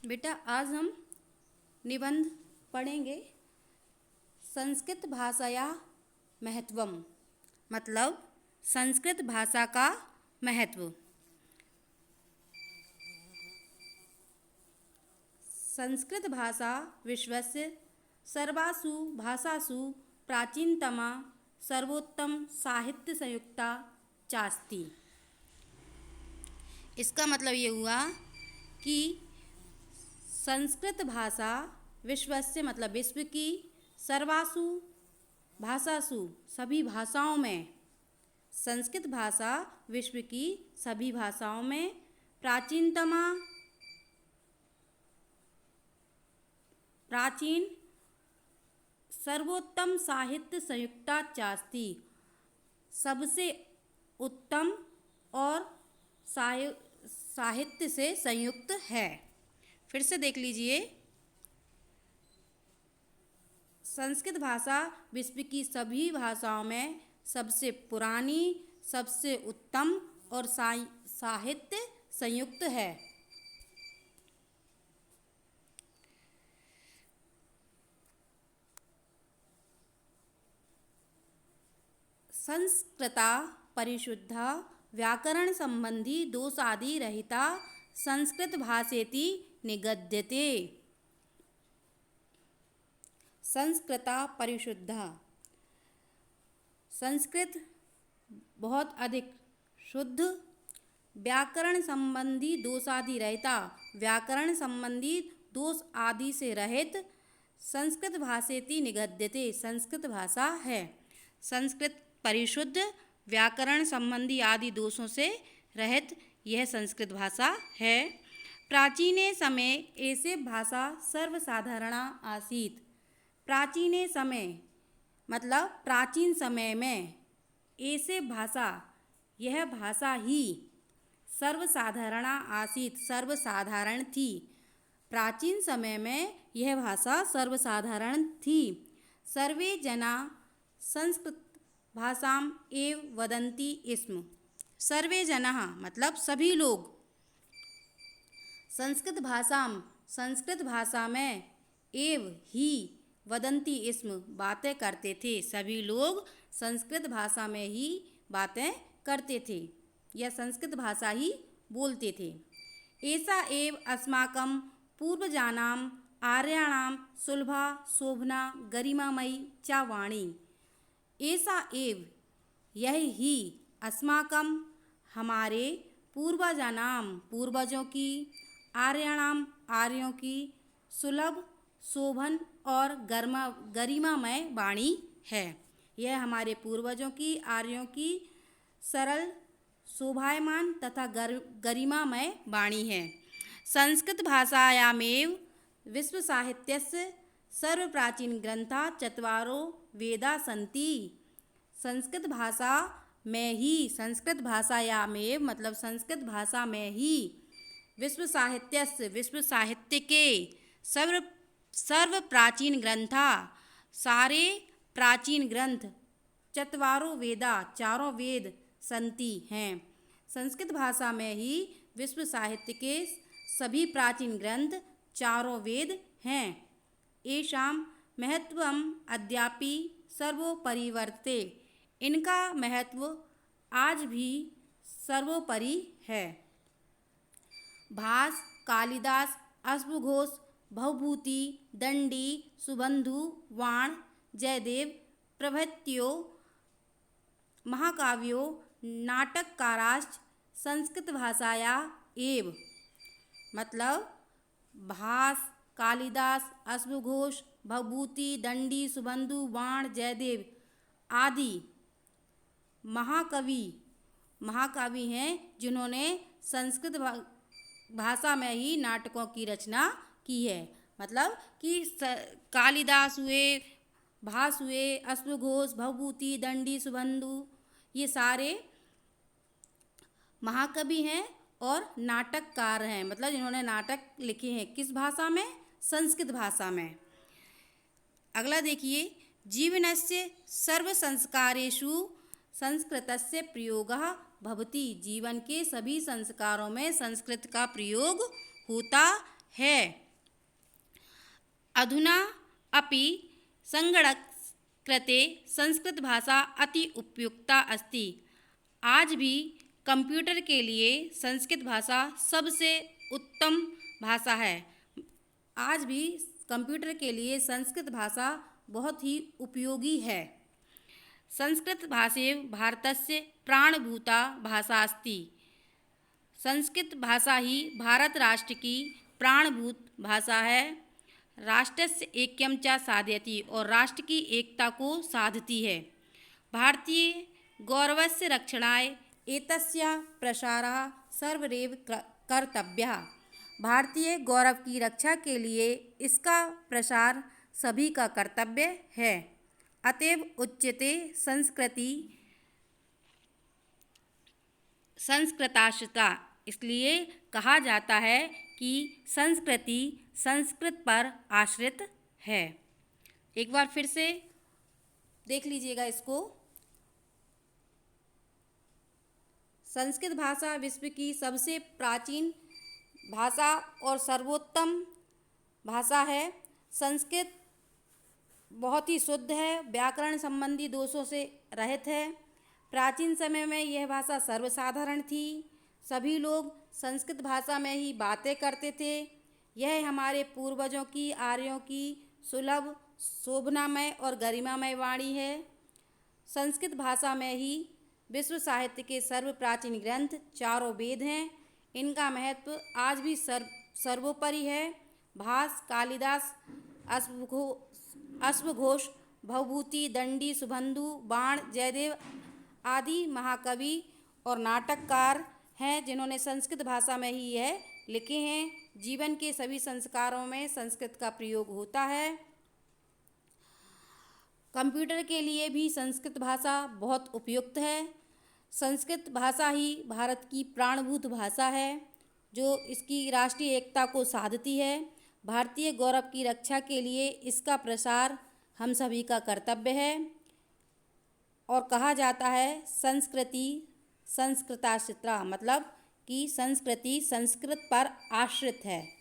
बेटा आज हम निबंध पढ़ेंगे। संस्कृत भाषाया महत्वम, मतलब संस्कृत भाषा का महत्व। संस्कृत भाषा विश्वस्य सर्वासु भाषासु प्राचीनतमा सर्वोत्तम साहित्य संयुक्ता चास्ति। इसका मतलब ये हुआ कि संस्कृत भाषा विश्वस्य मतलब विश्व की सर्वासु भाषासु सभी भाषाओं में, संस्कृत भाषा विश्व की सभी भाषाओं में प्राचीन सर्वोत्तम साहित्य संयुक्ता चास्ति, सबसे उत्तम और साहित्य से संयुक्त है। फिर से देख लीजिए, संस्कृत भाषा विश्व की सभी भाषाओं में सबसे पुरानी, सबसे उत्तम और साहित्य संयुक्त है। संस्कृता परिशुद्धा व्याकरण संबंधी दोषादि रहिता संस्कृत भाषेति निगद्यते। संस्कृता परिशुद्धा, संस्कृत बहुत अधिक शुद्ध, व्याकरण संबंधी दोषादि रहिता, व्याकरण संबंधी दोष आदि से रहित, संस्कृत भाषेति निगद्यते, संस्कृत भाषा है। संस्कृत परिशुद्ध, व्याकरण संबंधी आदि दोषों से रहित यह संस्कृत भाषा है। प्राचीने समय ऐसे भाषा सर्वसाधारणा आसीत। प्राचीने समय मतलब प्राचीन समय में, ऐसे भाषा यह भाषा ही सर्वसाधारणा आसीत सर्वसाधारण थी। प्राचीन समय में यह भाषा सर्वसाधारण थी। सर्वे जना संस्कृत भाषाम एव वदन्ति स्म। सर्वे जनाः मतलब सभी लोग, संस्कृत भाषा में एव ही वदन्ति स्म बातें करते थे। सभी लोग संस्कृत भाषा में ही बातें करते थे या संस्कृत भाषा ही बोलते थे। ऐसा एव अस्माकं पूर्वजानाम् आर्याणां सुलभा शोभना गरिमामयी च वाणी। ऐसा एव यह ही अस्माकं हमारे पूर्वजों की, आर्याणाम आर्यों की, सुलभ शोभन और गरिमामय वाणी है। यह हमारे पूर्वजों की, आर्यों की सरल, शोभायमान तथा गरिमामय वाणी है। संस्कृत भाषायामेव विश्व साहित्यस्य सर्वप्राचीन ग्रंथा चत्वारो वेदा सन्ति। संस्कृत भाषा में ही, संस्कृत भाषायामेव मतलब संस्कृत भाषा में ही विश्व साहित्य के सर्व प्राचीन ग्रंथा, सारे प्राचीन ग्रंथ, चत्वारो वेदा चारों वेद संति हैं। संस्कृत भाषा में ही विश्व साहित्य के सभी प्राचीन ग्रंथ चारों वेद हैं। येषां महत्वम अद्यापि सर्वोपरि वर्तते। इनका महत्व आज भी सर्वोपरि है। भास, कालिदास, अश्वघोष, भवभूति, दंडी, सुबंधु, वाण, जयदेव प्रभृत्यों महाकाव्यों नाटककाराश्च संस्कृत भाषाया एव मतलब भास, कालिदास, अश्वघोष, भवभूति, दंडी, सुबंधु, वाण, जयदेव आदि महाकवि हैं जिन्होंने संस्कृत भाषा में ही नाटकों की रचना की है। मतलब कि कालिदास हुए, भास हुए, अश्वघोष, भवभूति, दंडी, सुबंधु ये सारे महाकवि हैं और नाटककार हैं, मतलब जिन्होंने नाटक लिखे हैं। किस भाषा में? संस्कृत भाषा में। अगला देखिए, जीवनस्य सर्वसंस्कारेषु संस्कृतस्य प्रयोगः भवति। जीवन के सभी संस्कारों में संस्कृत का प्रयोग होता है। अधुना अपि संगणक कृते संस्कृतभाषा अति उपयुक्ता अस्ति। आज भी कंप्यूटर के लिए संस्कृत भाषा सबसे उत्तम भाषा है। आज भी कंप्यूटर के लिए संस्कृत भाषा बहुत ही उपयोगी है। संस्कृत भाषेव भारतस्य प्राणभूता भाषा अस्ति। संस्कृत भाषा ही भारत राष्ट्र की प्राणभूत भाषा है। राष्ट्रस्य ऐक्यं च साधयति, और राष्ट्र की एकता को साधती है। भारतीय गौरवस्य रक्षणाय एतस्याः प्रसारः सर्वैव कर्तव्यः। भारतीय गौरव की रक्षा के लिए इसका प्रसार सभी का कर्तव्य है। अतएव उच्यते संस्कृताश्रिता। इसलिए कहा जाता है कि संस्कृति संस्कृत पर आश्रित है। एक बार फिर से देख लीजिएगा इसको। संस्कृत भाषा विश्व की सबसे प्राचीन भाषा और सर्वोत्तम भाषा है। संस्कृत बहुत ही शुद्ध है, व्याकरण संबंधी दोषों से रहित है। प्राचीन समय में यह भाषा सर्वसाधारण थी। सभी लोग संस्कृत भाषा में ही बातें करते थे। यह हमारे पूर्वजों की, आर्यों की सुलभ, शोभनामय और गरिमामय वाणी है। संस्कृत भाषा में ही विश्व साहित्य के सर्व प्राचीन ग्रंथ चारों वेद हैं। इनका महत्व आज भी सर्वोपरि है। भास, कालिदास, अश्वघोष, भवभूति, दंडी, सुबंधु, बाण, जयदेव आदि महाकवि और नाटककार हैं जिन्होंने संस्कृत भाषा में ही यह लिखे हैं। जीवन के सभी संस्कारों में संस्कृत का प्रयोग होता है। कंप्यूटर के लिए भी संस्कृत भाषा बहुत उपयुक्त है। संस्कृत भाषा ही भारत की प्राणभूत भाषा है जो इसकी राष्ट्रीय एकता को साधती है। भारतीय गौरव की रक्षा के लिए इसका प्रसार हम सभी का कर्तव्य है। और कहा जाता है संस्कृति संस्कृताश्रिता, मतलब कि संस्कृति संस्कृत पर आश्रित है।